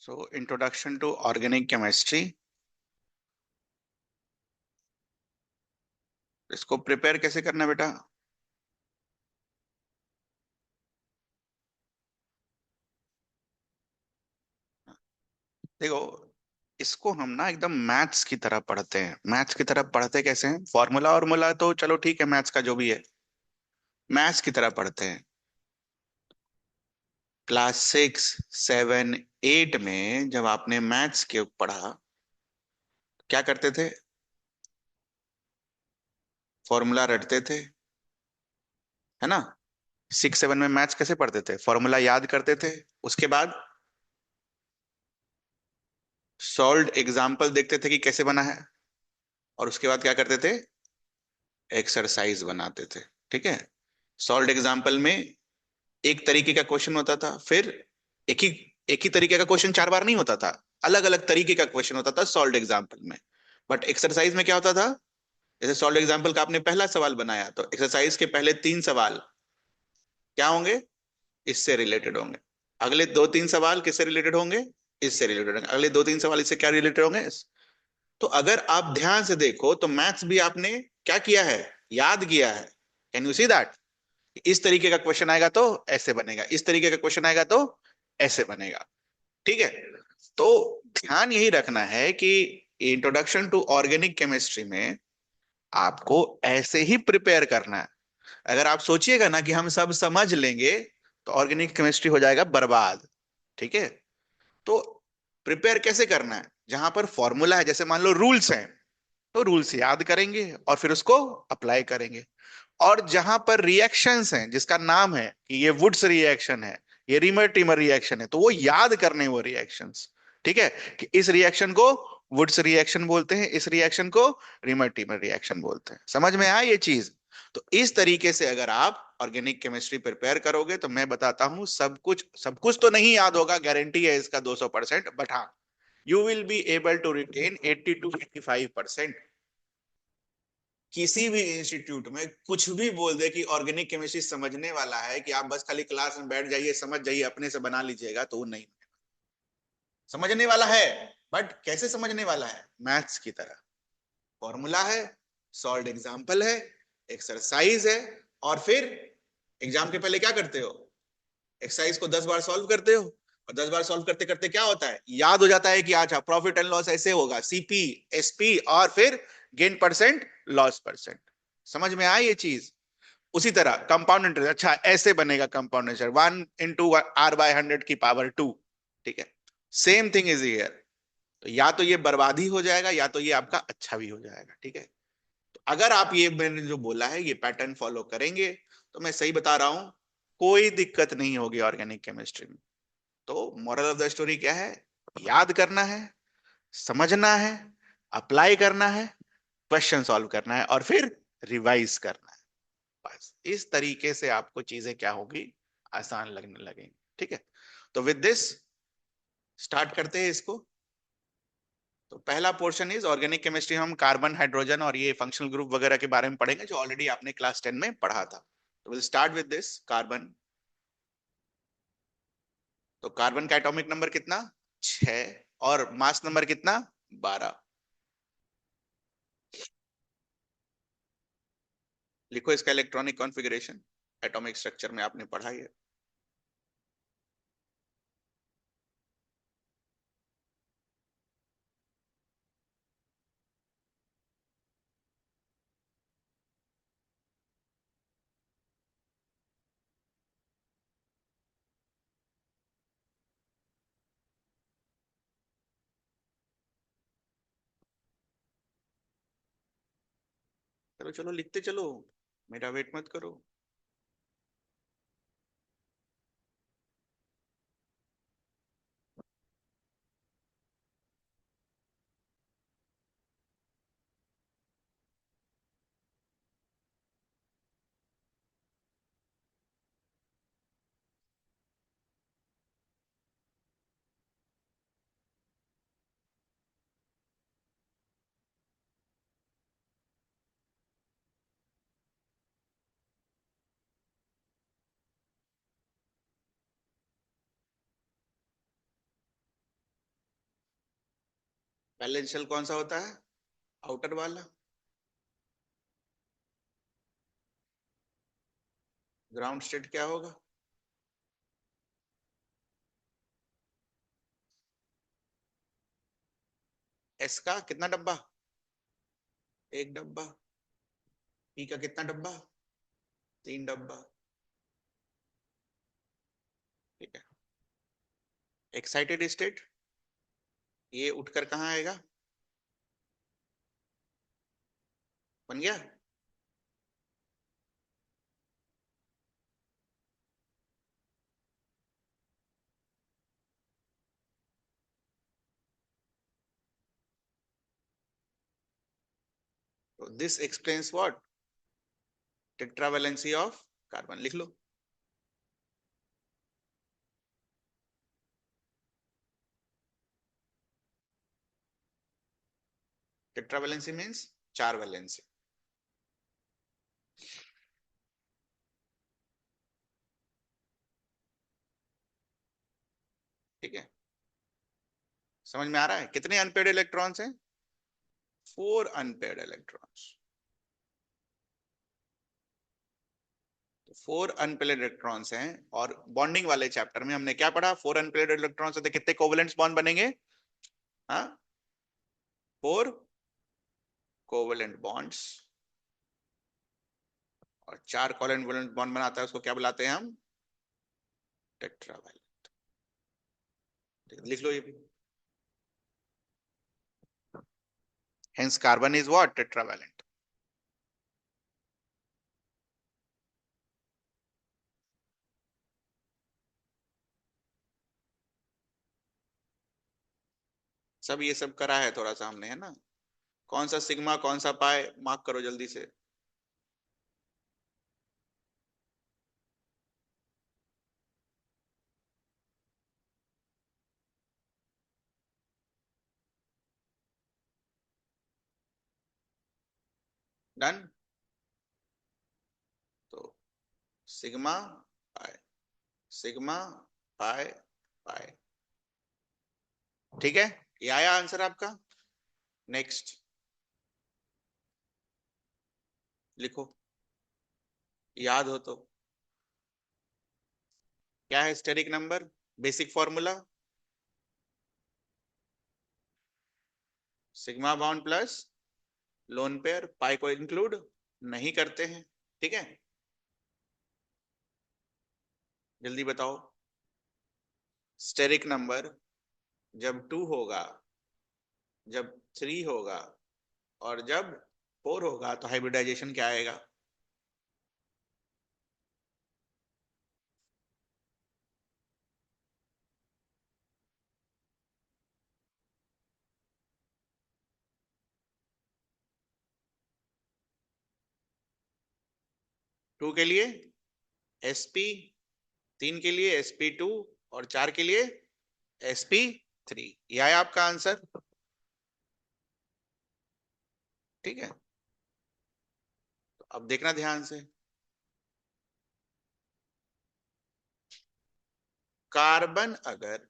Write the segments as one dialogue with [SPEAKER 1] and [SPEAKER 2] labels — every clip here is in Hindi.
[SPEAKER 1] So introduction to organic chemistry, इसको प्रिपेयर कैसे करना है बेटा? देखो, इसको हम ना एकदम मैथ्स की तरह पढ़ते हैं। मैथ्स की तरह पढ़ते कैसे हैं? फॉर्मूला और तो चलो ठीक है, मैथ्स का जो भी है, मैथ्स की तरह पढ़ते हैं। क्लास 6, 7, 8 में जब आपने मैथ्स के पढ़ा, क्या करते थे? फॉर्मूला रटते थे, है ना? 6, 7 में मैथ्स कैसे पढ़ते थे? फॉर्मूला याद करते थे, उसके बाद सॉल्व्ड एग्जाम्पल देखते थे कि कैसे बना है, और उसके बाद क्या करते थे? एक्सरसाइज बनाते थे। ठीक है। सॉल्व्ड एग्जाम्पल में एक तरीके का क्वेश्चन होता था, फिर एक ही एक ही तरीके का क्वेश्चन 4 बार नहीं होता था, अलग अलग तरीके का क्वेश्चन होता था सॉल्व्ड एग्जाम्पल में। बट एक्सरसाइज में क्या होता था? जैसे सॉल्व्ड एग्जाम्पल का आपने पहला सवाल बनाया, तो एक्सरसाइज के पहले 3 सवाल क्या होंगे? इससे रिलेटेड होंगे। अगले 2-3 सवाल किससे रिलेटेड होंगे? इससे रिलेटेड होंगे। अगले 2-3 सवाल इससे क्या रिलेटेड होंगे? तो अगर आप ध्यान से देखो तो मैथ्स भी आपने क्या किया है? याद किया है। Can you see that? इस तरीके का क्वेश्चन आएगा तो ऐसे बनेगा, इस तरीके का क्वेश्चन आएगा तो ऐसे बनेगा। ठीक है। तो ध्यान यही रखना है कि इंट्रोडक्शन टू ऑर्गेनिक केमिस्ट्री में आपको ऐसे ही प्रिपेयर करना है। अगर आप सोचिएगा ना कि हम सब समझ लेंगे, तो ऑर्गेनिक केमिस्ट्री हो जाएगा बर्बाद। ठीक है। तो प्रिपेयर कैसे करना है? जहां पर फॉर्मूला है, जैसे मान लो रूल्स हैं, तो रूल्स याद करेंगे और फिर उसको अप्लाई करेंगे। और जहां पर रिएक्शंस हैं, जिसका नाम है कि ये वुड्स रिएक्शन है, ये रीमर टीमर रिएक्शन है, तो वो याद करने वो रिएक्शंस। ठीक है। कि इस रिएक्शन को वुड्स रिएक्शन बोलते हैं, इस रिएक्शन को रीमर टीमर रिएक्शन बोलते हैं। समझ में आया ये चीज? तो इस तरीके से अगर आप ऑर्गेनिक केमिस्ट्री प्रिपेयर करोगे, तो मैं बताता हूं, सब कुछ तो नहीं याद होगा, गारंटी है इसका 200%, बट हाँ, you will be able to retain 80 to 85%। किसी भी इंस्टीट्यूट में कुछ भी बोल दे कि ऑर्गेनिक केमिस्ट्री समझने वाला है, कि आप बस खाली क्लास में बैठ जाइए, समझ जाइए, अपने से बना लीजिएगा, तो वो नहीं समझने वाला है। बट कैसे समझने वाला है? मैथ्स की तरह। फॉर्मूला है, सॉल्व एग्जाम्पल है, एक्सरसाइज है, और फिर एग्जाम के पहले क्या करते हो? एक्सरसाइज को 10 बार सॉल्व करते हो, और 10 बार सॉल्व करते करते क्या होता है? याद हो जाता है कि अच्छा, प्रॉफिट एंड लॉस ऐसे होगा, सीपी, एसपी, और फिर गेन परसेंट, लॉस परसेंट। समझ में आए ये चीज? उसी तरह कंपाउंड इंटरेस्ट, अच्छा ऐसे बनेगा कंपाउंड इंटरेस्ट, 1 into r/100 की पावर 2। ठीक है। Same thing is here. तो या तो ये बर्बादी हो जाएगा, या तो ये आपका अच्छा भी हो जाएगा। ठीक है। तो अगर आप ये मैंने जो बोला है ये पैटर्न फॉलो करेंगे, तो मैं सही बता रहा हूं, कोई दिक्कत नहीं होगी ऑर्गेनिक केमिस्ट्री में। तो मॉरल ऑफ द स्टोरी क्या है? याद करना है, समझना है, अप्लाई करना है, क्वेश्चन सॉल्व करना है, और फिर रिवाइज करना है। बस इस तरीके से आपको चीजें क्या होगी? आसान लगने लगेंगी। ठीक है। तो विद दिस स्टार्ट करते हैं इसको। तो पहला पोर्शन इज ऑर्गेनिक केमिस्ट्री। हम कार्बन, हाइड्रोजन और ये फंक्शनल ग्रुप वगैरह के बारे में पढ़ेंगे, जो ऑलरेडी आपने क्लास 10 में पढ़ा था। तो will start with this carbon. तो कार्बन का एटॉमिक नंबर कितना? 6। और मास नंबर कितना? 12। लिखो इसका इलेक्ट्रॉनिक कॉन्फ़िगरेशन, एटॉमिक स्ट्रक्चर में आपने पढ़ा है। चलो चलो लिखते चलो, मेरा वेट मत करो। वैलेंस शेल कौन सा होता है? आउटर वाला। ग्राउंड स्टेट क्या होगा? एस का कितना डब्बा? एक डब्बा। पी का कितना डब्बा? तीन डब्बा। ठीक है। एक्साइटेड स्टेट, ये उठकर कहाँ आएगा? बन गया। तो this explains what? Tetravalency of carbon. लिख लो। टेट्रावैलेंसी मीन्स चार वैलेंसी। ठीक है। समझ में आ रहा है? कितने अनपेड इलेक्ट्रॉन्स हैं? 4 अनपेड इलेक्ट्रॉन्स। तो 4 अनपेड इलेक्ट्रॉन्स हैं। और बॉन्डिंग वाले चैप्टर में हमने क्या पढ़ा? 4 अनपेड इलेक्ट्रॉन्स होते कितने कोवेलेंट बॉन्ड बनेंगे? हाँ, 4 कोवेलेंट बॉन्ड्स। और 4 कोवेलेंट बॉन्ड बनाता है उसको क्या बुलाते हैं हम? टेट्रावैलेंट। लिख लो ये भी। Hence carbon is what? Tetravalent. सब ये सब करा है थोड़ा सा हमने, है ना? कौन सा सिग्मा कौन सा पाए मार्क करो जल्दी से। डन। तो सिग्मा पाए, सिग्मा पाए, पाए। ठीक है, ये आया आंसर आपका। नेक्स्ट लिखो, याद हो तो। क्या है steric number? Basic formula sigma bond plus lone pair. Pi को इंक्लूड नहीं करते हैं। ठीक है, जल्दी बताओ। स्टेरिक नंबर जब 2 होगा, जब 3 होगा, और जब 4 होगा तो हाइब्रिडाइजेशन क्या आएगा? 2 के लिए sp, 3 के लिए sp2, और 4 के लिए sp3। यह है आपका आंसर। ठीक है, तो अब देखना ध्यान से। कार्बन अगर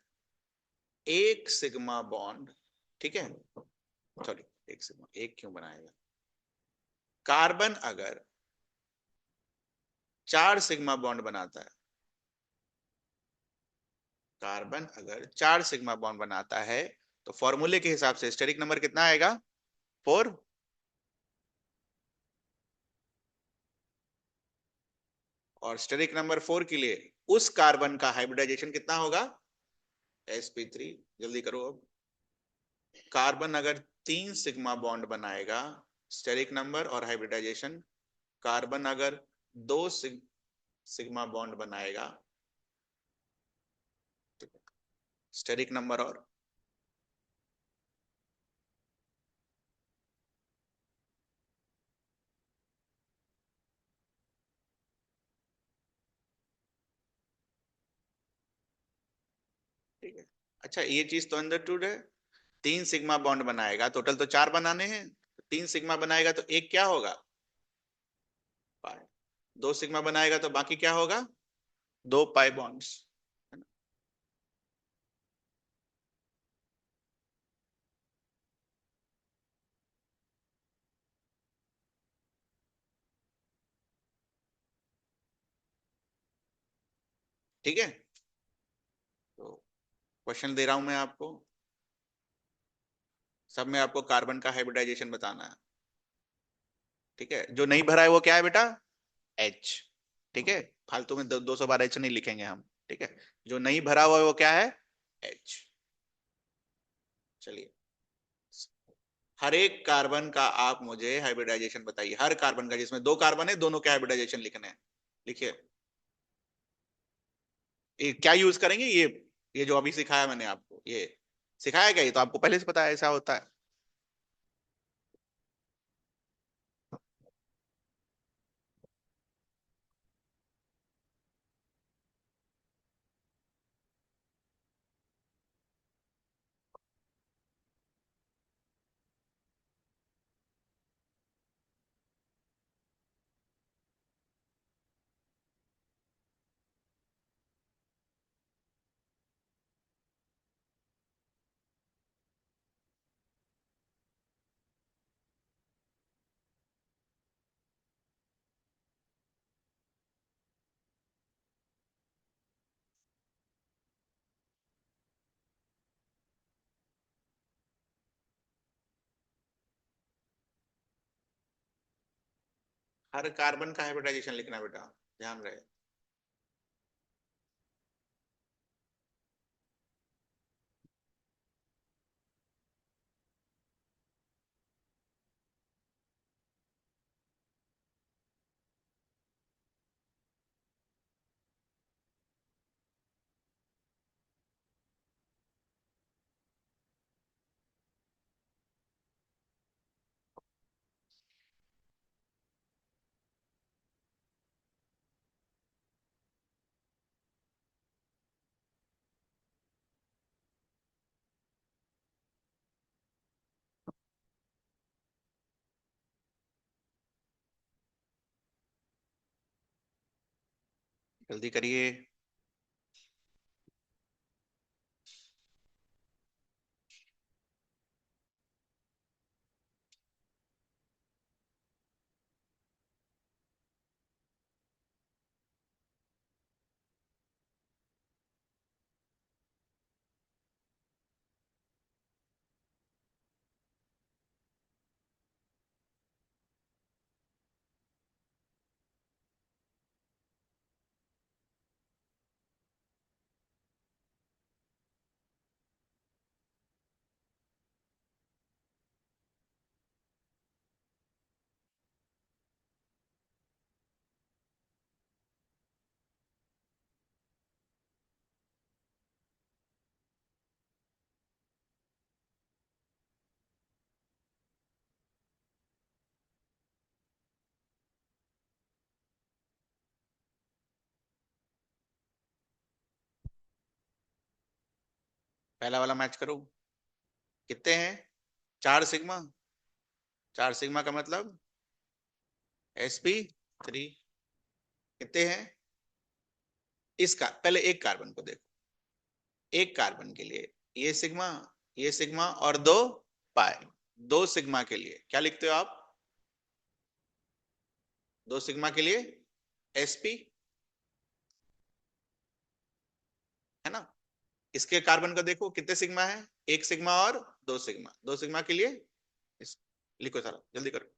[SPEAKER 1] एक सिग्मा बॉन्ड, ठीक है, सॉरी, एक सिग्मा, एक क्यों बनाएगा? कार्बन अगर 4 सिग्मा बॉन्ड बनाता है, कार्बन अगर 4 सिग्मा बॉन्ड बनाता है, तो फॉर्मूले के हिसाब से स्टेरिक नंबर कितना आएगा? 4। और स्टेरिक नंबर 4 के लिए उस कार्बन का हाइब्रिडाइजेशन कितना होगा? sp3। जल्दी करो अब। कार्बन अगर 3 सिग्मा बॉन्ड बनाएगा, स्टेरिक नंबर और हाइब्रिडाइजेशन। कार्बन अगर 2 सिग्मा बॉन्ड बनाएगा, स्टेरिक नंबर और ठीक है। अच्छा, ये चीज तो अंडरस्टूड है। 3 सिग्मा बॉन्ड बनाएगा, टोटल तो 4 बनाने हैं। 3 सिग्मा बनाएगा तो एक क्या होगा? पाई। 2 सिग्मा बनाएगा तो बाकी क्या होगा? 2 पाई बॉन्ड्स। ठीक है, तो क्वेश्चन दे रहा हूं मैं आपको, सब में आपको कार्बन का हाइब्रिडाइजेशन बताना है। ठीक है, जो नहीं भरा है वो क्या है बेटा, एच। ठीक है, फालतू में 212 एच नहीं लिखेंगे हम। ठीक है, जो नहीं भरा हुआ है वो क्या है, एच। चलिए, हर एक कार्बन का आप मुझे हाइब्रिडाइजेशन बताइए, हर कार्बन का जिसमें दो कार्बन है दोनों के हाइब्रिडाइजेशन लिखने हैं। लिखिए, ये क्या यूज करेंगे, ये जो अभी सिखाया मैंने आपको, ये सिखाया क्या, ये तो आपको पहले से पता है ऐसा होता है। हर कार्बन का हाइब्रिडाइजेशन लिखना बेटा, ध्यान रहे। जल्दी करिए। पहला वाला मैच करो, कितने हैं, 4 सिग्मा। 4 सिग्मा का मतलब sp3। कितने हैं, इसका पहले एक कार्बन को देखो, एक कार्बन के लिए ये सिग्मा, ये सिग्मा और 2 पाई। 2 सिग्मा के लिए क्या लिखते हो आप, 2 सिग्मा के लिए sp, है ना। इसके कार्बन को देखो कितने सिग्मा है, 1 सिग्मा और 2 सिग्मा, 2 सिग्मा के लिए इस, लिखो सारा जल्दी करो।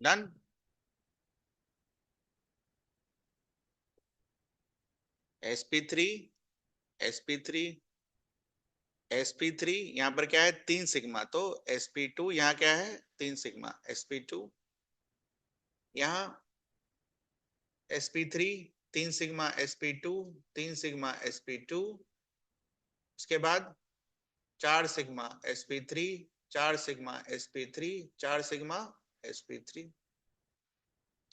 [SPEAKER 1] डन। sp3, sp3, sp3 यहां पर क्या है 3 सिग्मा, तो sp2 यहाँ क्या है 3 सिग्मा, sp2 यहाँ sp3 3 sigma, sp2 3 sigma, sp2 उसके बाद 4 sigma sp3, 4 sigma sp3, 4 sigma sp3,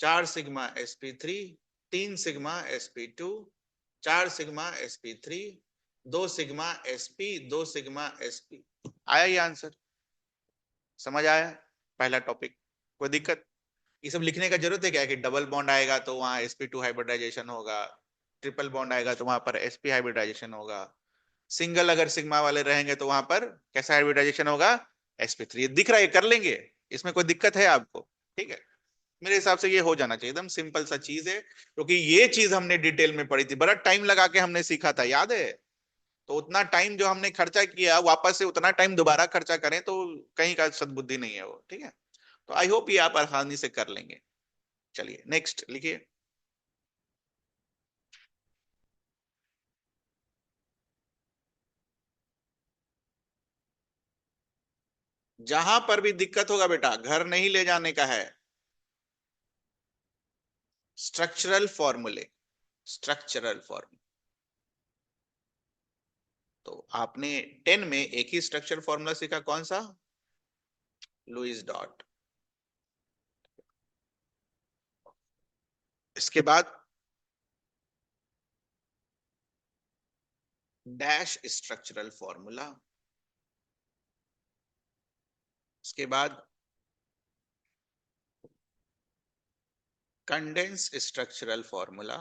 [SPEAKER 1] 4 sigma sp3, 3 sigma sp2, 4 sigma sp3, 2 sigma sp, 2 sigma sp। आया ये आंसर? समझ आया? पहला टॉपिक। कोई दिक्कत? ये सब लिखने का जरूरत है क्या कि डबल बॉन्ड आएगा तो वहां sp2 हाइब्रिडाइजेशन होगा, ट्रिपल बॉन्ड आएगा तो वहां पर sp हाइब्रिडाइजेशन होगा, सिंगल अगर सिग्मा वाले रहेंगे तो वहां पर कैसा हाइब्रिडाइजेशन होगा, sp3। ये दिख रहा है, ये कर लेंगे, इसमें कोई दिक्कत है आपको? ठीक है, मेरे हिसाब से ये हो जाना चाहिए, एकदम सिंपल सा चीज है, क्योंकि ये चीज हमने डिटेल में पढ़ी थी, बड़ा टाइम लगा के हमने सीखा था, याद है? तो उतना टाइम जो हमने खर्चा किया वापस से उतना टाइम दोबारा खर्चा करें तो कहीं का सद्बुद्धि नहीं है वो। ठीक है, तो आई होप ये आप आसानी से कर लेंगे। चलिए नेक्स्ट लिखिए। जहां पर भी दिक्कत होगा बेटा, घर नहीं ले जाने का है। स्ट्रक्चरल फॉर्मूले, स्ट्रक्चरल फॉर्मूले। तो आपने 10 में एक ही स्ट्रक्चर फॉर्मूला सीखा, कौन सा? Lewis dot. इसके बाद डैश स्ट्रक्चरल फॉर्मूला। इसके बाद कंडेंस स्ट्रक्चरल फॉर्मूला।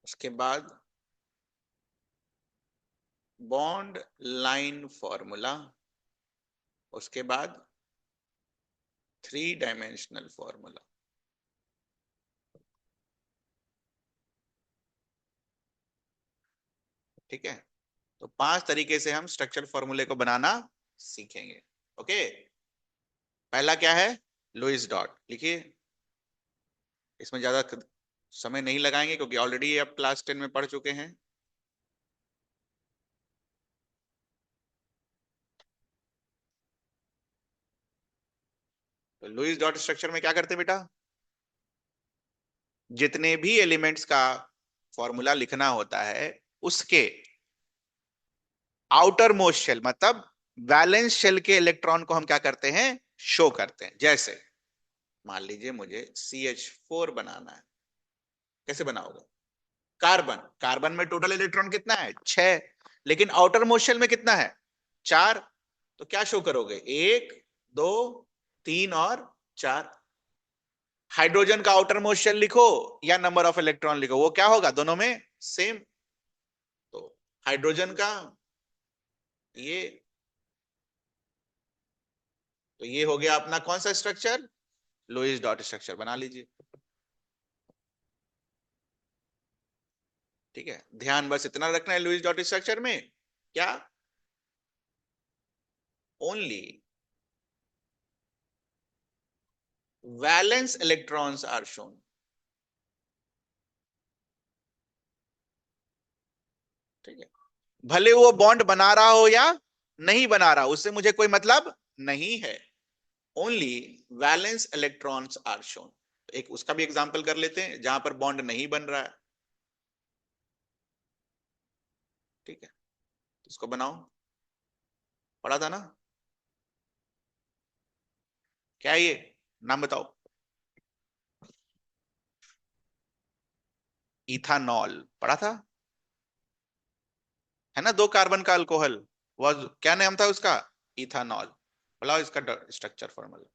[SPEAKER 1] उसके बाद बॉन्ड लाइन फॉर्मूला। उसके बाद 3 डायमेंशनल फॉर्मूला। ठीक है, तो 5 तरीके से हम स्ट्रक्चर फॉर्मूले को बनाना सीखेंगे। ओके, पहला क्या है? लुईस डॉट लिखिए। इसमें ज्यादा समय नहीं लगाएंगे क्योंकि ऑलरेडी आप क्लास 10 में पढ़ चुके हैं। तो लुईस डॉट स्ट्रक्चर में क्या करते हैं बेटा? जितने भी एलिमेंट्स का फॉर्मूला लिखना होता है उसके आउटर मोस्ट शेल मतलब वैलेंस शेल के इलेक्ट्रॉन को हम क्या करते हैं? शो करते हैं। जैसे मान लीजिए मुझे CH4 बनाना है, कैसे बनाओगे? कार्बन, कार्बन में टोटल इलेक्ट्रॉन कितना है? 6, लेकिन आउटर मोस्ट शेल में कितना है? 4। तो क्या शो करोगे? 1, 2, 3 और 4। हाइड्रोजन का आउटर मोस्ट शेल लिखो या नंबर ऑफ इलेक्ट्रॉन लिखो, वो क्या होगा? दोनों में सेम। तो हाइड्रोजन का ये, तो ये हो गया अपना कौन सा स्ट्रक्चर? लुईस डॉट स्ट्रक्चर बना लीजिए। ठीक है, ध्यान बस इतना रखना है लुईस डॉट स्ट्रक्चर में, क्या? Only valence electrons are shown. ठीक है, भले वो बॉन्ड बना रहा हो या नहीं बना रहा, उससे मुझे कोई मतलब नहीं है। Only valence electrons are shown. एक उसका भी एग्जांपल कर लेते हैं जहां पर बॉन्ड नहीं बन रहा है। ठीक है, इसको बनाओ, पढ़ा था ना? क्या है ये? नाम बताओ। इथानॉल पढ़ा था, है ना? 2 कार्बन का अल्कोहल, वह क्या नाम था उसका? इथानॉल। बोला इसका स्ट्रक्चर फॉर्मूला।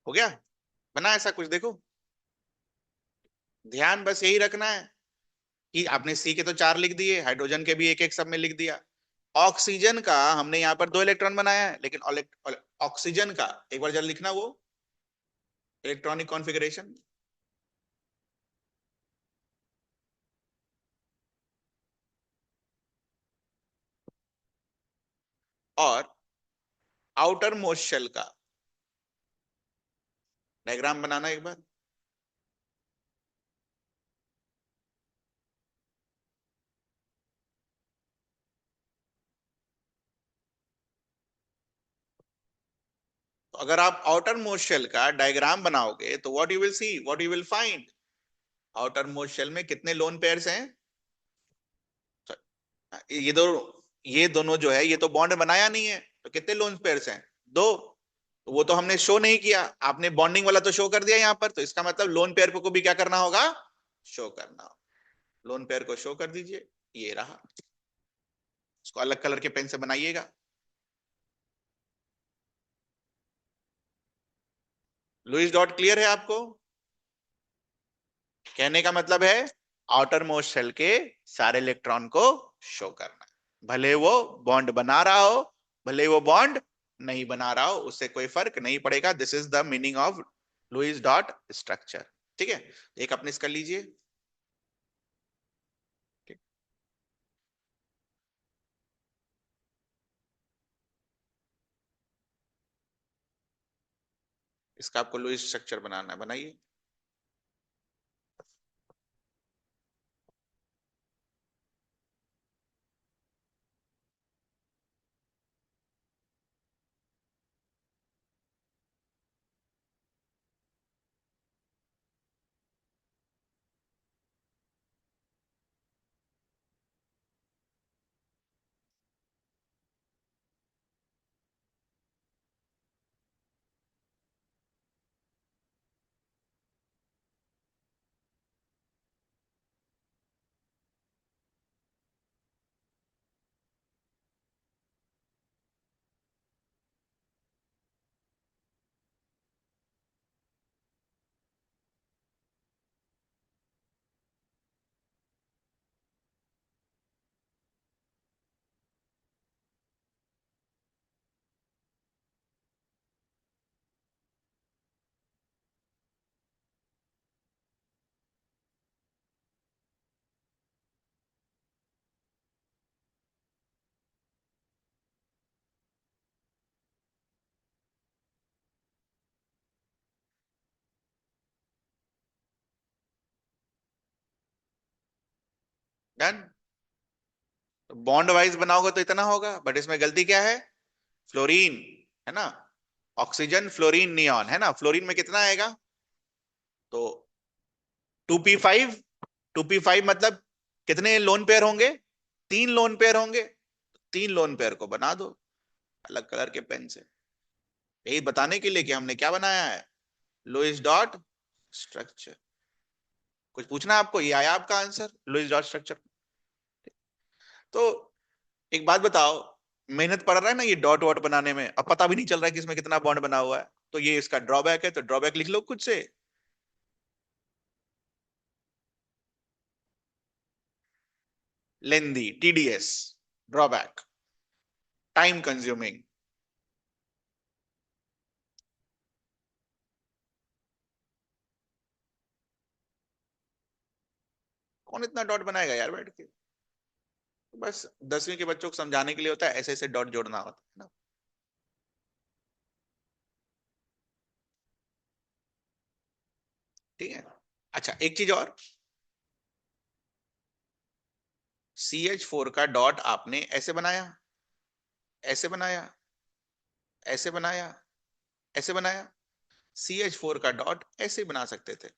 [SPEAKER 1] हो गया? बना ऐसा कुछ देखो। ध्यान बस यही रखना है कि आपने सी के तो 4 लिख दिए, हाइड्रोजन के भी एक एक सब में लिख दिया। ऑक्सीजन का हमने यहाँ पर 2 इलेक्ट्रॉन बनाया है, लेकिन ऑक्सीजन का एक बार जल्द लिखना वो इलेक्ट्रॉनिक कॉन्फ़िगरेशन। और आउटर मोस्ट शेल का डायग्राम बनाना एक बार। तो अगर आप आउटर मोस्ट शेल का डायग्राम बनाओगे तो what you will see, what you will find, outermost shell में कितने लोन पेयर्स हैं? ये दो, ये दोनों जो है ये तो बॉन्ड बनाया नहीं है, तो कितने लोन पेयर्स हैं? 2। वो तो हमने शो नहीं किया, आपने बॉन्डिंग वाला तो शो कर दिया यहाँ पर, तो इसका मतलब लोन पेयर को भी क्या करना होगा? शो करना होगा। लोन पेयर को शो कर दीजिए, ये रहा। उसको अलग कलर के पेन से बनाइएगा। लुईस डॉट क्लियर है आपको? कहने का मतलब है आउटर मोस्ट शेल के सारे इलेक्ट्रॉन को शो करना है, भले वो बॉन्ड बना रहा हो, भले वो बॉन्ड नहीं बना रहा हो, उससे कोई फर्क नहीं पड़ेगा। This is the meaning of Lewis dot structure. ठीक है, एक अपने इसका लीजिए। ठीक। इसका आपको लुईस स्ट्रक्चर बनाना है, बनाइए। डन। बॉन्ड वाइज बनाओगे तो इतना होगा, बट इसमें गलती क्या है? फ्लोरीन, है ना? ऑक्सीजन फ्लोरीन नियॉन, है ना? फ्लोरीन में कितना आएगा? तो 2p5। 2p5 मतलब कितने लोन पेयर होंगे? 3 लोन पेयर होंगे। 3 लोन पेयर को बना दो अलग कलर के पेन से, यही बताने के लिए कि हमने क्या बनाया है, लुईस डॉट स्ट्रक्चर। कुछ पूछना है आपको? ये आया आपका आंसर, लुईस डॉट स्ट्रक्चर। तो एक बात बताओ, मेहनत पड़ रहा है ना ये डॉट वॉट बनाने में, अब पता भी नहीं चल रहा है कि इसमें कितना बॉन्ड बना हुआ है, तो ये इसका ड्रॉबैक है, तो ड्रॉबैक लिख लो खुद से। लेंदी, टीडीएस, ड्रॉबैक, टाइम कंज्यूमिंग। कौन इतना डॉट बनाएगा यार बैठ के? बस 10वीं के बच्चों को समझाने के लिए होता है, ऐसे ऐसे डॉट जोड़ना होता है ना। ठीक है। अच्छा एक चीज और, CH4 का डॉट आपने ऐसे बनाया, ऐसे बनाया, ऐसे बनाया, ऐसे बनाया। CH4 का डॉट ऐसे बना सकते थे।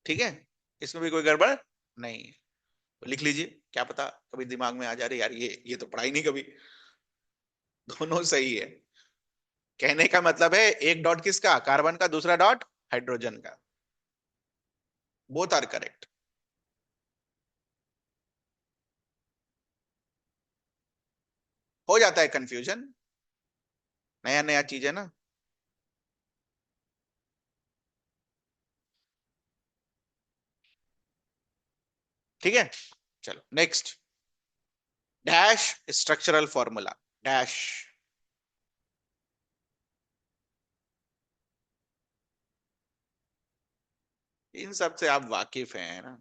[SPEAKER 1] ठीक है, इसमें भी कोई गड़बड़ नहीं है। तो लिख लीजिए, क्या पता कभी दिमाग में आ जा रहे यार ये तो पढ़ाई नहीं कभी। दोनों सही है। कहने का मतलब है एक डॉट किसका? कार्बन का, दूसरा डॉट हाइड्रोजन का। Both are correct. हो जाता है कंफ्यूजन, नया नया चीज है ना। ठीक है, चलो next. Dash structural formula, dash. इन सब से आप वाकिफ हैं ना।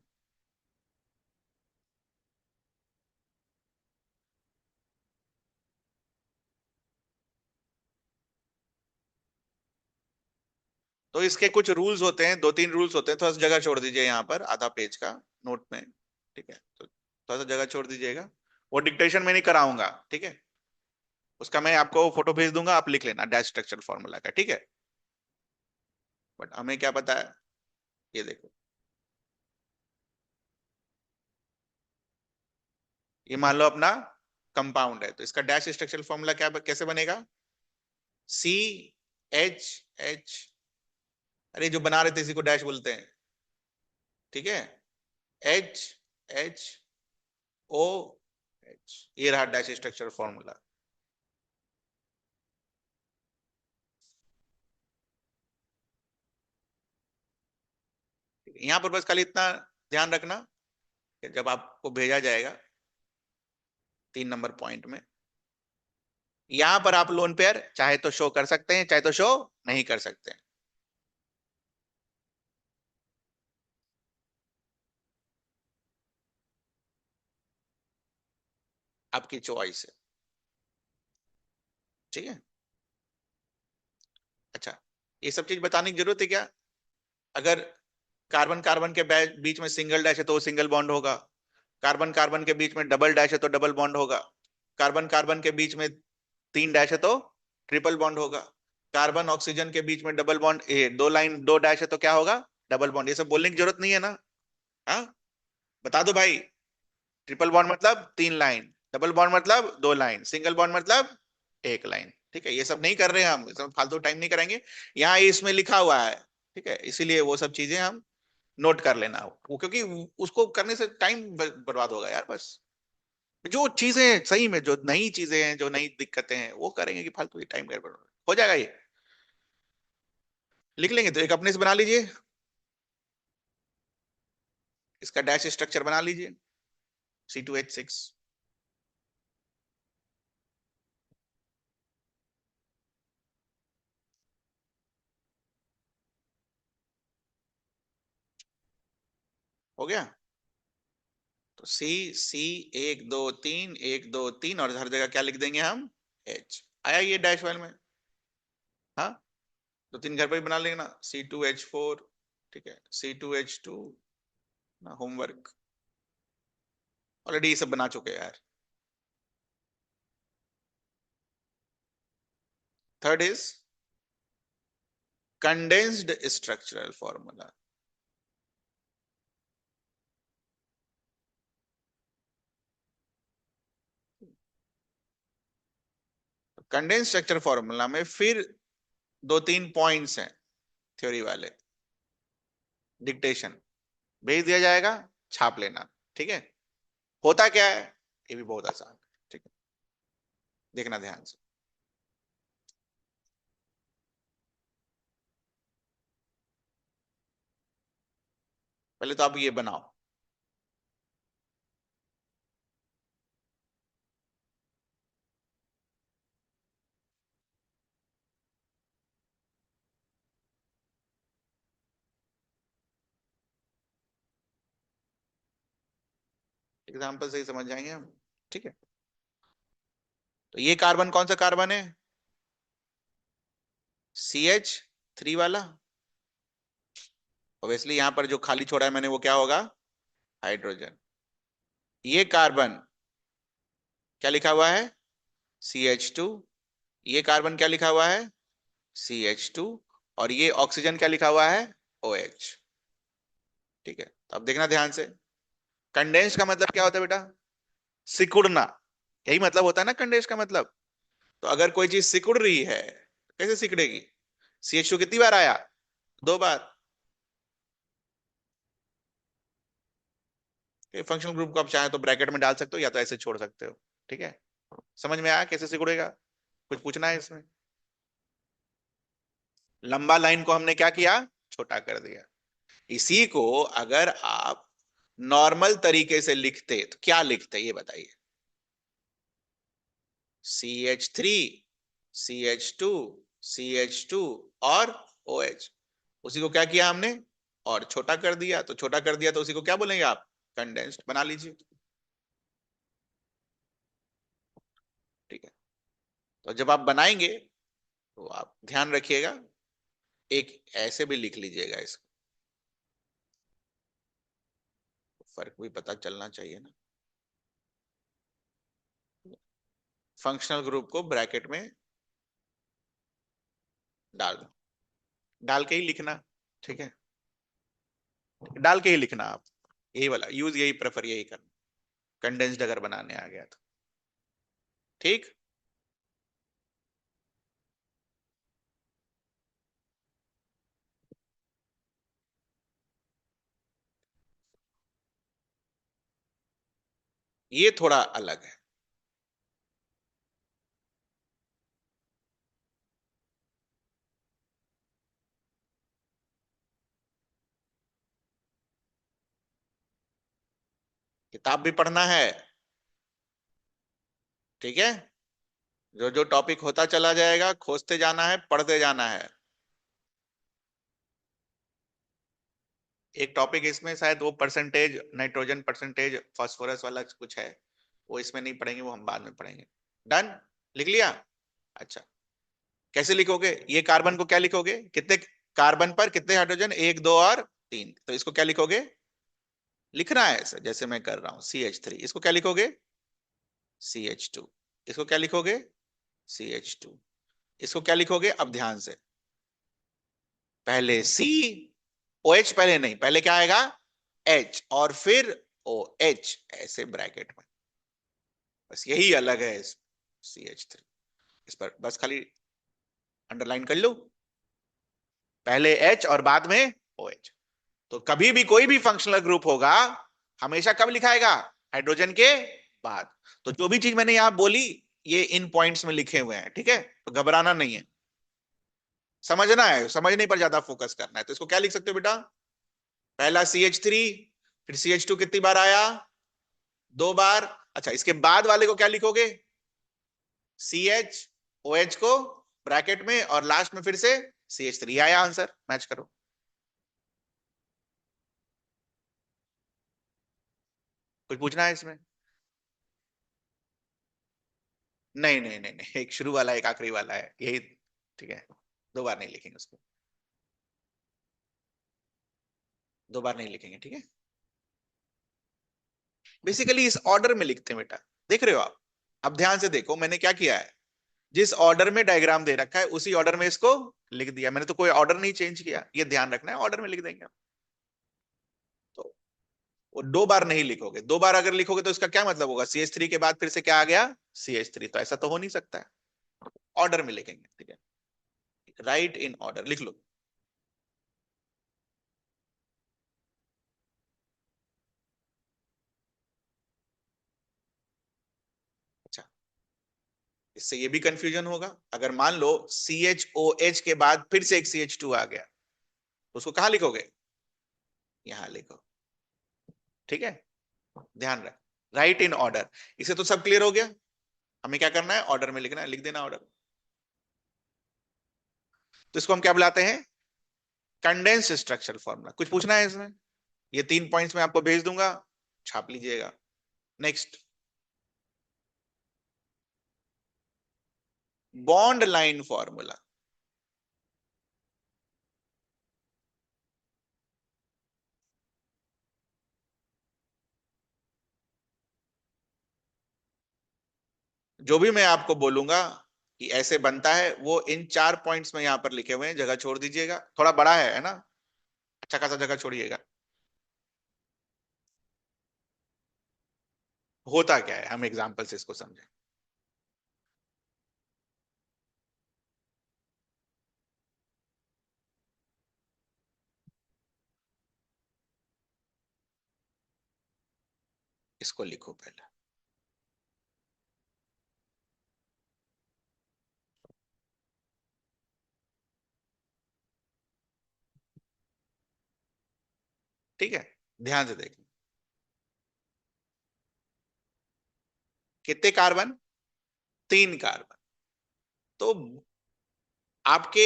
[SPEAKER 1] तो इसके कुछ रूल्स होते हैं, दो तीन रूल्स होते हैं, थोड़ा सा जगह छोड़ दीजिए यहाँ पर आधा पेज का नोट में। ठीक है, तो थोड़ा सा जगह छोड़ दीजिएगा। वो डिक्टेशन में नहीं कराऊंगा, ठीक है। उसका मैं आपको फोटो भेज दूंगा, आप लिख लेना डैश स्ट्रक्चर फॉर्मूला का, ठीक है। बट हमें क्या पता है, ये देखो, ये मान लो अपना कंपाउंड है, तो इसका डैश स्ट्रक्चरल फॉर्मूला क्या कैसे बनेगा? CH, अरे जो बना रहे थे इसी को डैश बोलते हैं, ठीक है। HHOH, ये रहा डैश स्ट्रक्चर फॉर्मूला। यहां पर बस खाली इतना ध्यान रखना कि जब आपको भेजा जाएगा 3 नंबर पॉइंट में, यहां पर आप लोन पेयर चाहे तो शो कर सकते हैं, चाहे तो शो नहीं कर सकते हैं। आपकी चॉइस है, ठीक है। अच्छा, ये सब चीज बताने की जरूरत है क्या? अगर कार्बन कार्बन के बीच में सिंगल डैश है तो वो सिंगल बॉन्ड होगा, कार्बन कार्बन के बीच में डबल डैश है तो डबल बॉन्ड होगा, कार्बन कार्बन के बीच में 3 डैश है तो ट्रिपल बॉन्ड होगा, कार्बन ऑक्सीजन के बीच में डबल बॉन्ड, ए 2 लाइन 2 डैश है तो क्या होगा? Double bond. ये सब बोलने की जरूरत नहीं है ना। हाँ, बता दो भाई। ट्रिपल बॉन्ड मतलब 3 लाइन, डबल बॉन्ड मतलब 2 लाइन, सिंगल बॉन्ड मतलब 1 लाइन। ठीक है, ये सब नहीं कर रहे हैं हम, ये सब फालतू टाइम नहीं करेंगे। यहाँ इसमें लिखा हुआ है, ठीक है, इसीलिए वो सब चीजें हम नोट कर लेना वो, क्योंकि उसको करने से टाइम बर्बाद होगा यार। बस जो चीजें सही में, जो नई चीजें हैं, जो नई दिक्कतें हैं, वो करेंगे कि फालतू टाइम गड़बड़ हो जाएगा। ये लिख लेंगे तो एक अपने से बना लीजिए, इसका डैश स्ट्रक्चर बना लीजिए, C2H6। हो गया। तो C एक दो तीन, और हर जगह क्या लिख देंगे हम? H आया ये डैश वाले में। हाँ, 2 3 घर पर ही बना लेंगे ना, C2H4, ठीक है, C2H2 ना, होमवर्क ऑलरेडी ये सब बना चुके हैं यार। Third is condensed structural formula. Condense structure formula में फिर 2 3 पॉइंट्स हैं थ्योरी वाले, डिक्टेशन भेज दिया जाएगा, छाप लेना, ठीक है। होता क्या है, ये भी बहुत आसान है, ठीक है, देखना ध्यान से। पहले तो आप ये बनाओ, एग्जाम्पल से ही समझ जाएंगे हम, ठीक है। तो ये कार्बन कौन सा कार्बन है? CH3 वाला। ऑब्वियसली यहां पर जो खाली छोड़ा है मैंने वो क्या होगा? हाइड्रोजन। ये कार्बन क्या लिखा हुआ है? CH2। ये कार्बन क्या लिखा हुआ है? CH2। और ये ऑक्सीजन क्या लिखा हुआ है? OH। ठीक है, तो अब देखना ध्यान से। कंडेंस का मतलब क्या होता है बेटा? सिकुड़ना, यही मतलब होता है ना कंडेंस का मतलब। तो अगर कोई चीज सिकुड़ रही है, कैसे सिकुड़ेगी? CH2 कितनी बार आया? 2 बार। फंक्शनल ग्रुप को आप चाहे तो ब्रैकेट में डाल सकते हो, या तो ऐसे छोड़ सकते हो, ठीक है। समझ में आया कैसे सिकुड़ेगा? कुछ पूछना है इसमें? लंबा लाइन को हमने क्या किया, छोटा कर दिया। इसी को अगर आप नॉर्मल तरीके से लिखते तो क्या लिखते ये बताइए? CH3, CH2, CH2 और OH। उसी को क्या किया हमने, और छोटा कर दिया। तो छोटा कर दिया तो उसी को क्या बोलेंगे आप, कंडेंस्ड बना लीजिए। ठीक है। तो जब आप बनाएंगे तो आप ध्यान रखिएगा, एक ऐसे भी लिख लीजिएगा इसको, फर्क भी पता चलना चाहिए ना। फंक्शनल ग्रुप को ब्रैकेट में डाल दो, डाल के ही लिखना। ठीक है, डाल के ही लिखना आप, यही वाला यूज, यही प्रेफर यही करना, कंडेंस्ड अगर बनाने आ गया तो। ठीक। ये थोड़ा अलग है। किताब भी पढ़ना है। ठीक है, जो जो टॉपिक होता चला जाएगा खोजते जाना है, पढ़ते जाना है। एक टॉपिक इसमें शायद वो परसेंटेज, नाइट्रोजन परसेंटेज फास्फोरस वाला कुछ है, वो इसमें नहीं पढ़ेंगे, वो हम बाद में पढ़ेंगे। डन, लिख लिया? अच्छा, कैसे लिखोगे ये कार्बन को, क्या लिखोगे, कितने कार्बन पर कितने हाइड्रोजन, एक दो और तीन, तो इसको क्या लिखोगे, लिखना है ऐसे जैसे मैं कर रहा हूं, CH3, इसको क्या लिखोगे, CH2, इसको क्या लिखोगे, CH2, इसको क्या लिखोगे, अब ध्यान से, पहले OH, पहले नहीं, पहले क्या आएगा, H और फिर OH, ऐसे ब्रैकेट में। बस यही अलग है इस CH3, इस पर बस खाली अंडरलाइन कर लो, पहले H और बाद में OH। तो कभी भी कोई भी फंक्शनल ग्रुप होगा, हमेशा कब लिखाएगा, हाइड्रोजन के बाद। तो जो भी चीज मैंने यहां बोली, ये इन पॉइंट्स में लिखे हुए हैं, ठीक है, तो घबराना नहीं है, समझना है, समझने पर ज्यादा फोकस करना है। तो इसको क्या लिख सकते हो बेटा, पहला CH3, फिर CH2 कितनी बार आया, दो बार। अच्छा, इसके बाद वाले को क्या लिखोगे, CH OH को ब्रैकेट में, और लास्ट में फिर से CH3 आया, आंसर मैच करो। कुछ पूछना है इसमें? नहीं नहीं नहीं नहीं, एक शुरू वाला एक आखिरी वाला है यही। ठीक है, दो बार नहीं लिखेंगे उसको, दो बार नहीं लिखेंगे, ठीक है। बेसिकली इस ऑर्डर में लिखते हैं बेटा, देख रहे हो आप? अब ध्यान से देखो मैंने क्या किया है, जिस ऑर्डर में डायग्राम दे रखा है उसी ऑर्डर में इसको लिख दिया मैंने, तो कोई ऑर्डर नहीं चेंज किया, ये ध्यान रखना है, ऑर्डर में लिख देंगे हम। तो वो दो बार नहीं लिखोगे, दो बार अगर लिखोगे तो इसका क्या मतलब होगा, CH3 के बाद फिर से क्या आ गया, CH3, तो ऐसा तो हो नहीं सकता है, ऑर्डर में लिखेंगे, ठीक है। राइट इन ऑर्डर लिख लो। अच्छा, इससे ये भी कंफ्यूजन होगा, अगर मान लो CHOH के बाद फिर से एक CH2 आ गया, तो उसको कहां लिखोगे, यहां लिखो, ठीक है। ध्यान रख, राइट इन ऑर्डर, इसे तो सब क्लियर हो गया, हमें क्या करना है, ऑर्डर में लिखना है, लिख देना ऑर्डर। तो इसको हम क्या बुलाते हैं, कंडेंस स्ट्रक्चरल फॉर्मूला। कुछ पूछना है इसमें? ये 3 पॉइंट्स में आपको भेज दूंगा, छाप लीजिएगा। Next, bond line formula. जो भी मैं आपको बोलूंगा कि ऐसे बनता है, वो इन 4 पॉइंट्स में यहां पर लिखे हुए हैं, जगह छोड़ दीजिएगा, थोड़ा बड़ा है ना, अच्छा खासा जगह छोड़िएगा। होता क्या है, हम एग्जाम्पल से इसको समझें। इसको लिखो पहले, ठीक है, ध्यान से देखना। कितने कार्बन? 3 कार्बन। तो आपके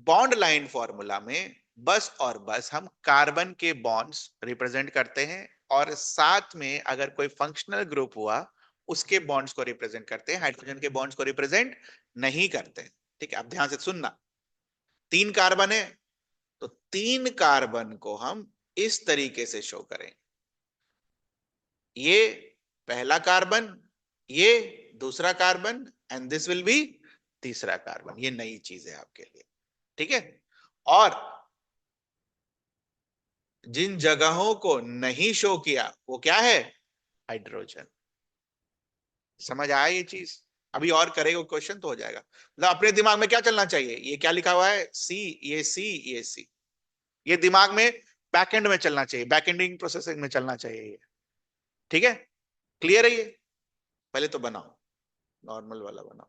[SPEAKER 1] बॉन्ड लाइन फॉर्मूला में बस और बस हम कार्बन के बॉन्ड्स रिप्रेजेंट करते हैं, और साथ में अगर कोई फंक्शनल ग्रुप हुआ उसके बॉन्ड्स को रिप्रेजेंट करते हैं, हाइड्रोजन के बॉन्ड्स को रिप्रेजेंट नहीं करते। ठीक है, अब ध्यान से सुनना। 3 कार्बन है, तो 3 कार्बन को हम इस तरीके से शो करें। ये पहला कार्बन, ये दूसरा carbon, and this will be तीसरा कार्बन। ये नई चीज है आपके लिए। ठीक है, और जिन जगहों को नहीं शो किया वो क्या है? हाइड्रोजन। समझ आया ये चीज? अभी और करेगा क्वेश्चन तो हो जाएगा। मतलब अपने दिमाग में क्या चलना चाहिए? ये क्या लिखा हुआ है? सी, ये सी, ये सी। ये दिमाग में बैकएंड में चलना चाहिए, बैकएंडिंग प्रोसेसिंग में चलना चाहिए ये। ठीक है, क्लियर है ये? पहले तो बनाओ, नॉर्मल वाला बनाओ।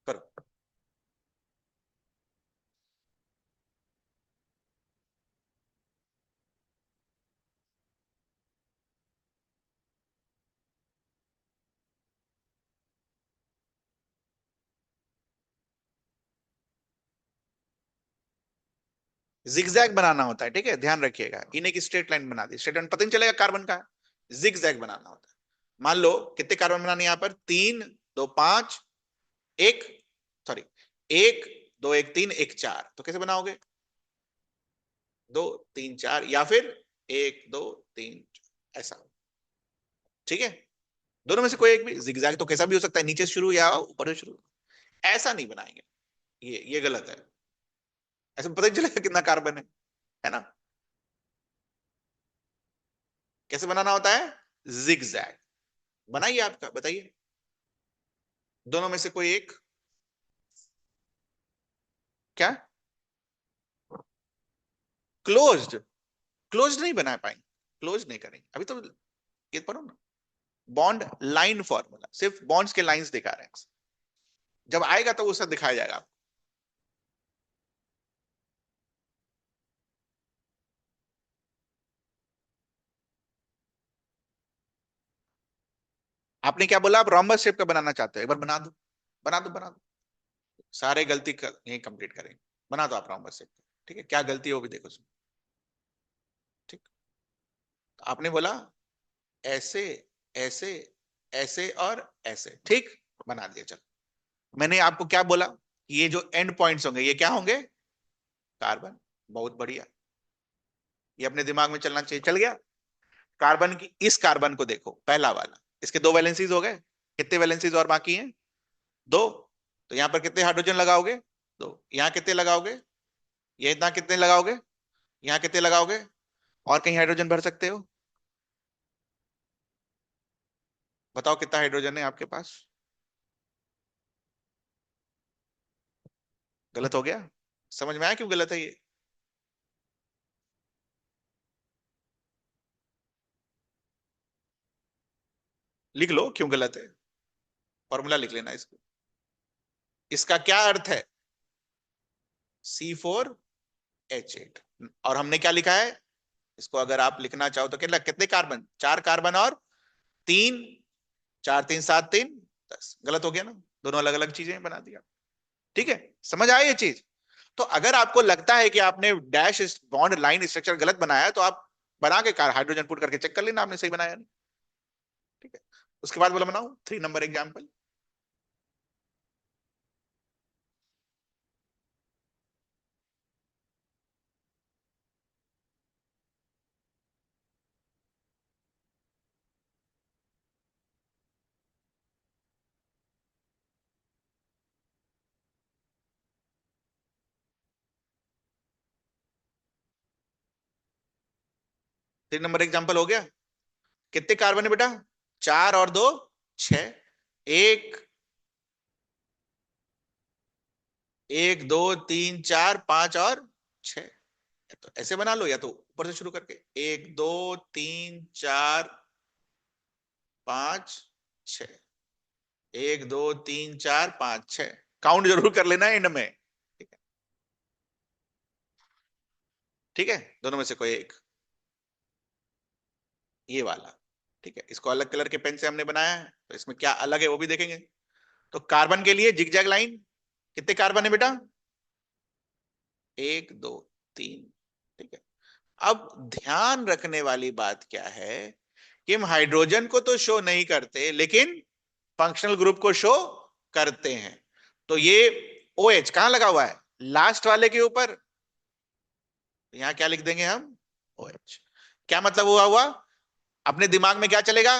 [SPEAKER 1] करो। जिगजैग बनाना होता है, ठीक है, ध्यान रखिएगा। इन्हें की स्ट्रेट लाइन बना दी, स्ट्रेट लाइन पता नहीं चलेगा कार्बन का। जिगजैग बनाना होता है। मान लो कितने कार्बन बनाने यहाँ पर? 3 2 5 एक, सॉरी, 1 2 1 3 1 4। तो कैसे बनाओगे? 2 3 4, या फिर 1 2 3, ऐसा। ठीक है, दोनों में से कोई एक भी। जिगजैग तो कैसा भी हो सकता है, नीचे से शुरू या ऊपर से शुरू। ऐसा नहीं बनाएंगे, ये गलत है। ऐसे पता नहीं चलेगा कितना कार्बन है ना? कैसे बनाना होता है? जिगजैग। बनाइए, आपका बताइए, दोनों में से कोई एक। क्या? क्लोज्ड? क्लोज्ड नहीं बना पाएंगे, क्लोज नहीं करेंगे अभी तो। ये पढ़ो ना, बॉन्ड लाइन फॉर्मूला, सिर्फ बॉन्ड्स के लाइंस दिखा रहे हैं। जब आएगा तो वो सब दिखाया जाएगा आपको। आपने क्या बोला? आप रोम्बस शेप का बनाना चाहते हो? एक बार बना दो, बना दो, बना दो। सारे गलती कर, यही कंप्लीट करेंगे। बना दो आप रोम्बस शेप का। ठीक है, क्या गलती है वो भी देखो उसमें। ठीक, तो आपने बोला ऐसे, ऐसे, ऐसे और ऐसे। ठीक, बना दिया। चलो, मैंने आपको क्या बोला? ये जो एंड पॉइंट्स होंगे ये क्या होंगे? कार्बन। बहुत बढ़िया, ये अपने दिमाग में चलना चाहिए। चल गया? कार्बन की, इस कार्बन को देखो, पहला वाला। इसके 2 वैलेंसीज हो गए। कितने वैलेंसीज और बाकी हैं? 2। तो यहां पर कितने हाइड्रोजन लगाओगे? 2। यहां कितने लगाओगे? ये इतना कितने लगाओगे? यहां कितने लगाओगे? और कहीं हाइड्रोजन भर सकते हो? बताओ कितना हाइड्रोजन है आपके पास? गलत हो गया? समझ में आया क्यों गलत है ये? लिख लो क्यों गलत है, फॉर्मूला लिख लेना इसको। इसका क्या अर्थ है? C4H8। और हमने क्या लिखा है? इसको अगर आप लिखना चाहो तो कितना, कितने कार्बन? 4 कार्बन और 3, 4 3 7 3 10। गलत हो गया ना? दोनों अलग अलग चीजें बना दिया। ठीक है, समझ आया ये चीज? तो अगर आपको लगता है कि आपने डैश बॉन्ड लाइन स्ट्रक्चर गलत बनाया है, तो आप बना के हाइड्रोजन पुट करके चेक कर लेना आपने सही बनाया नहीं। ठीक है, उसके बाद बोला बनाओ 3 नंबर एग्जाम्पल। 3 नंबर एग्जाम्पल हो गया। कितने कार्बन है बेटा? 4 और 2 6। एक, 1 2 3 4 5 और 6। तो ऐसे बना लो, या तो ऊपर से शुरू करके 1 2 3 4 5 6। 1 2 3 4 5 6। काउंट जरूर कर लेना एंड में। ठीक है, ठीक है, दोनों में से कोई एक, ये वाला। ठीक है, इसको अलग कलर के पेन से हमने बनाया है, तो इसमें क्या अलग है वो भी देखेंगे। तो कार्बन के लिए जिगजैग लाइन, कितने कार्बन है बेटा? एक, दो, तीन। ठीक है। अब ध्यान रखने वाली बात क्या है कि हम हाइड्रोजन को तो शो नहीं करते, लेकिन फंक्शनल ग्रुप को शो करते हैं। तो ये ओ एच कहां लगा हुआ है? लास्ट वाले के ऊपर। यहां क्या लिख देंगे हम? O H. क्या मतलब हुआ? अपने दिमाग में क्या चलेगा?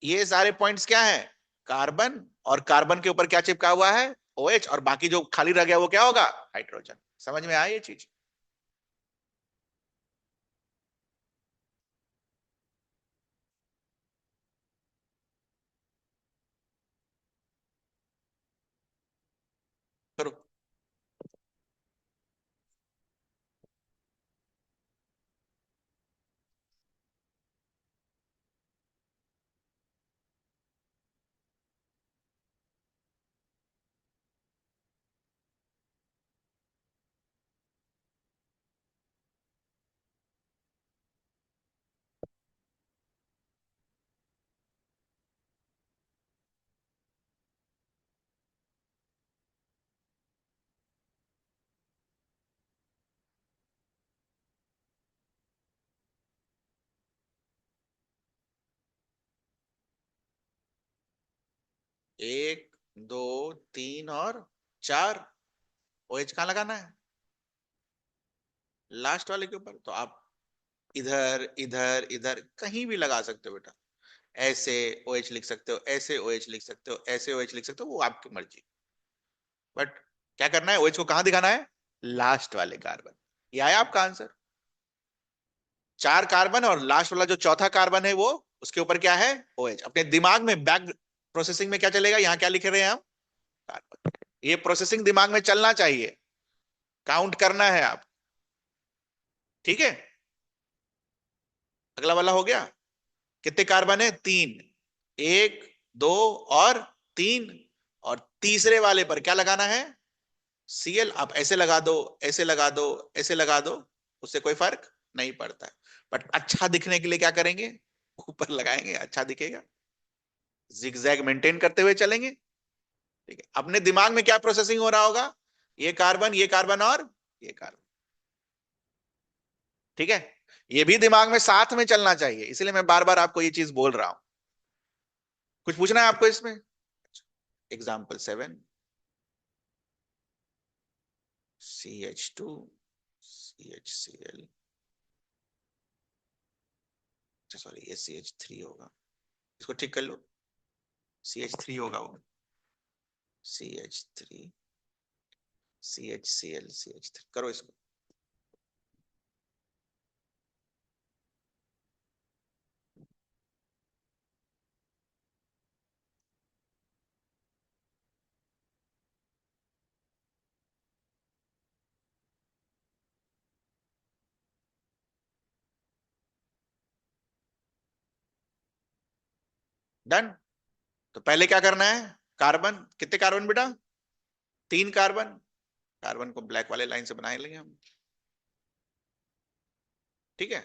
[SPEAKER 1] ये सारे पॉइंट्स क्या है? कार्बन, और कार्बन के ऊपर क्या चिपका हुआ है? ओ एच, और बाकी जो खाली रह गया वो क्या होगा? हाइड्रोजन। समझ में आया ये चीज? करो। एक, दो, तीन और चार। ओ एच कहां लगाना है? लास्ट वाले के ऊपर। तो आप इधर इधर इधर कहीं भी लगा सकते हो बेटा। ऐसे ओ एच लिख सकते हो, ऐसे ओ एच लिख सकते हो, ऐसे ओ एच लिख सकते हो, वो आपकी मर्जी। बट क्या करना है? ओ एच को कहां दिखाना है? लास्ट वाले कार्बन। ये आया आपका आंसर। चार कार्बन और लास्ट वाला जो चौथा कार्बन है वो, उसके ऊपर क्या है? O H. अपने दिमाग में बैक प्रोसेसिंग में क्या चलेगा? यहाँ क्या लिख रहे हैं हम? कार्बन। ये प्रोसेसिंग दिमाग में चलना चाहिए, काउंट करना है आप। ठीक है, अगला वाला हो गया। कितने कार्बन है? तीन। एक, दो और तीन। और तीसरे वाले पर क्या लगाना है? सीएल। आप ऐसे लगा दो, ऐसे लगा दो, ऐसे लगा दो, उससे कोई फर्क नहीं पड़ता है। बट अच्छा दिखने के लिए क्या करेंगे? ऊपर लगाएंगे, अच्छा दिखेगा। जिगजैग मेंटेन करते हुए चलेंगे। ठीक है, अपने दिमाग में क्या प्रोसेसिंग हो रहा होगा? ये कार्बन, ये कार्बन और ये कार्बन। ठीक है, ये भी दिमाग में साथ में चलना चाहिए, इसलिए मैं बार बार आपको ये चीज बोल रहा हूं। कुछ पूछना है आपको इसमें? एग्जाम्पल 7। CH2, CHCl, सॉरी ये CH3 होगा, इसको ठीक कर लो। CH3 होगा वो। CH3, CHCl, CH3 करो इसको। डन। तो पहले क्या करना है? कार्बन, कितने कार्बन बेटा? तीन कार्बन। कार्बन को ब्लैक वाले लाइन से बना लेंगे हम। ठीक है।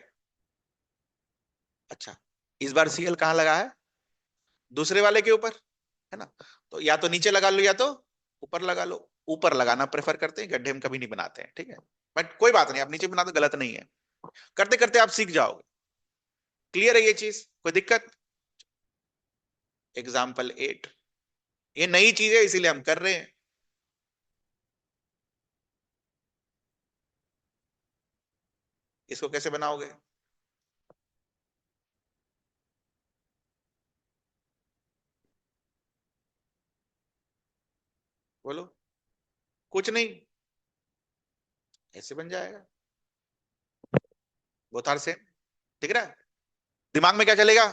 [SPEAKER 1] अच्छा, इस बार सीएल कहां लगा है? दूसरे वाले के ऊपर, है ना? तो या तो नीचे लगा लो या तो ऊपर लगा लो। ऊपर लगाना प्रेफर करते हैं, गड्ढे हम कभी नहीं बनाते हैं। ठीक है, बट कोई बात नहीं, आप नीचे बना दो, गलत नहीं है। करते करते आप सीख जाओगे। क्लियर है ये चीज? कोई दिक्कत? एग्जाम्पल 8। ये नई चीज है इसीलिए हम कर रहे हैं। इसको कैसे बनाओगे? बोलो। कुछ नहीं, ऐसे बन जाएगा। Both are same. ठीक है ना? दिमाग में क्या चलेगा?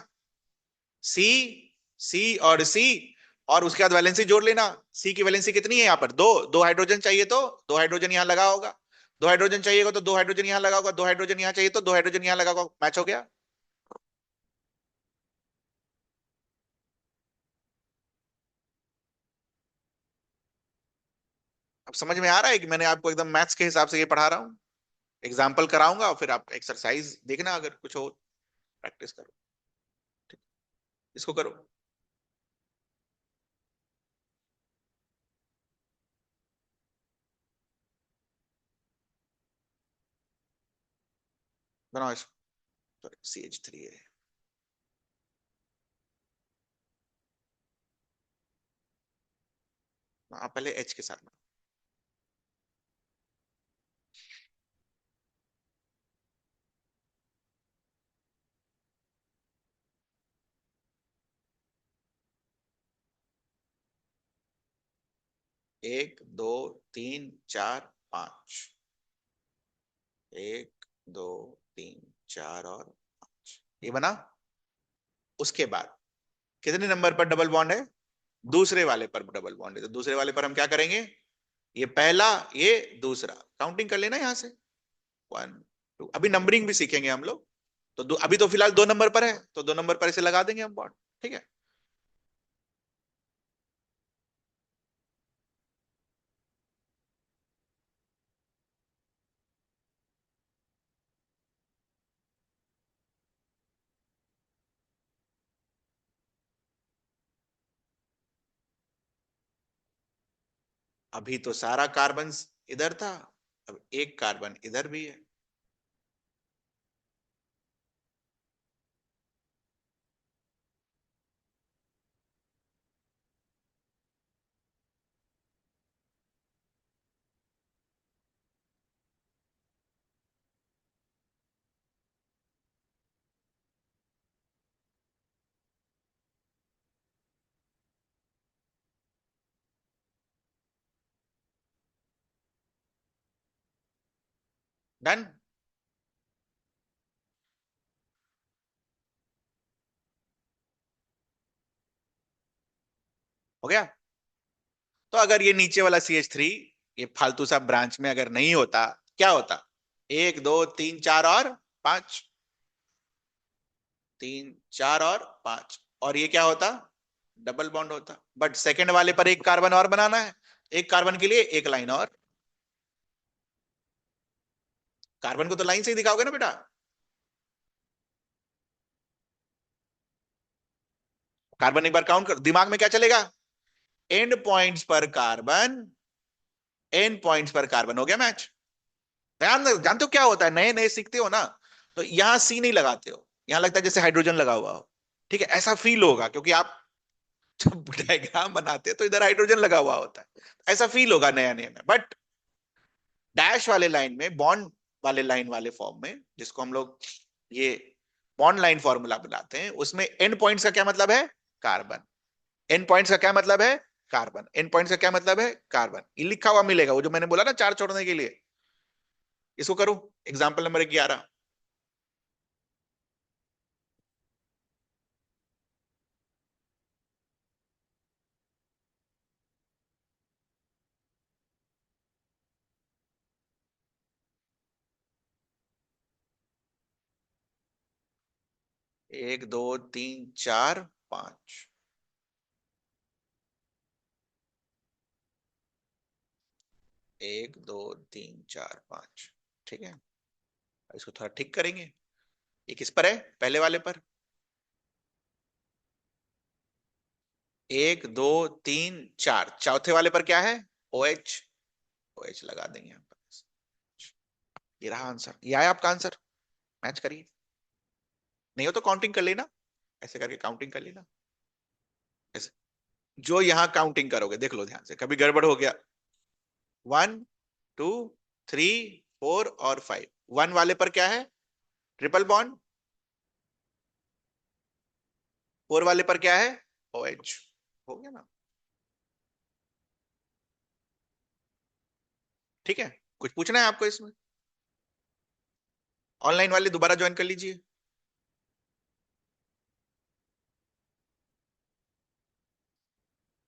[SPEAKER 1] सी, सी और सी, और उसके बाद वैलेंसी जोड़ लेना। सी की वैलेंसी कितनी है यहाँ पर? दो। दो हाइड्रोजन चाहिए तो दो हाइड्रोजन यहाँ लगा होगा। दो हाइड्रोजन चाहिए तो दो हाइड्रोजन यहाँ लगा होगा। दो हाइड्रोजन यहाँ चाहिए तो दो हाइड्रोजन यहाँ लगा होगा। मैच हो गया। समझ में आ रहा है कि मैंने आपको एकदम मैथ्स के हिसाब से ये पढ़ा रहा हूँ? एग्जाम्पल कराऊंगा और फिर आप एक्सरसाइज देखना, अगर कुछ हो प्रैक्टिस करो। ठीक, इसको करो। बनाओ इसको। CH3 है। आप पहले H के साथ बनाओ। 1 2 3 4 5। 1 2 3 4 और 5, ये बना। उसके बाद कितने नंबर पर डबल बॉन्ड है? दूसरे वाले पर डबल बॉन्ड है, तो दूसरे वाले पर हम क्या करेंगे? ये पहला, ये दूसरा, काउंटिंग कर लेना यहां से। 1 2, अभी नंबरिंग भी सीखेंगे हम लोग। तो अभी तो फिलहाल 2 नंबर पर है, तो 2 नंबर पर इसे लगा देंगे हम बॉन्ड। ठीक है। अभी तो सारा कार्बन इधर था, अब एक कार्बन इधर भी है। डन। हो गया। तो अगर ये नीचे वाला CH3, ये फालतू सा ब्रांच में अगर नहीं होता, क्या होता? 1 2 3 4 और 5। 3 4 और 5, और ये क्या होता? डबल बॉन्ड होता। बट सेकंड वाले पर एक कार्बन और बनाना है, एक कार्बन के लिए एक लाइन और। कार्बन को तो लाइन से ही दिखाओगे ना बेटा। कार्बन एक बार काउंट कर, दिमाग में क्या चलेगा? एंड पॉइंट्स पर कार्बन, एंड पॉइंट्स पर कार्बन, हो गया मैच। ध्यान जानते हो क्या होता है, नए नए सीखते हो ना, तो यहां सी नहीं लगाते हो, यहां लगता है जैसे हाइड्रोजन लगा हुआ हो। ठीक है, ऐसा फील होगा क्योंकि आप जब डायग्राम बनाते हैं तो इधर हाइड्रोजन लगा हुआ होता है, ऐसा फील होगा नया नया में। बट डैश वाले लाइन में, बॉन्ड वाले लाइन वाले फॉर्म में, जिसको हम लोग ये बॉन्ड लाइन फॉर्मूला बुलाते हैं, उसमें एंड पॉइंट्स का क्या मतलब है? कार्बन। एंड पॉइंट्स का क्या मतलब है? कार्बन। एंड पॉइंट्स का क्या मतलब है? कार्बन। ये लिखा हुआ मिलेगा, वो जो मैंने बोला ना चार छोड़ने के लिए। इसको करो। Example number 11। 1 2 3 4 5। 1 2 3 4 5। ठीक है, इसको थोड़ा ठीक करेंगे। ये किस पर है? पहले वाले पर। 1 2 3 4, चौथे वाले पर क्या है? OH। OH लगा देंगे यहाँ पर। ये रहा आंसर, ये आया आपका आंसर। मैच करिए। नहीं हो तो काउंटिंग कर लेना, ऐसे करके काउंटिंग कर लेना। ऐसे जो यहाँ काउंटिंग करोगे देख लो ध्यान से, कभी गड़बड़ हो गया। 1 2 3 4 और 5। 1 वाले पर क्या है? Triple bond. 4 वाले पर क्या है? OH। हो गया ना? ठीक है। कुछ पूछना है आपको इसमें? ऑनलाइन वाले दोबारा ज्वाइन कर लीजिए।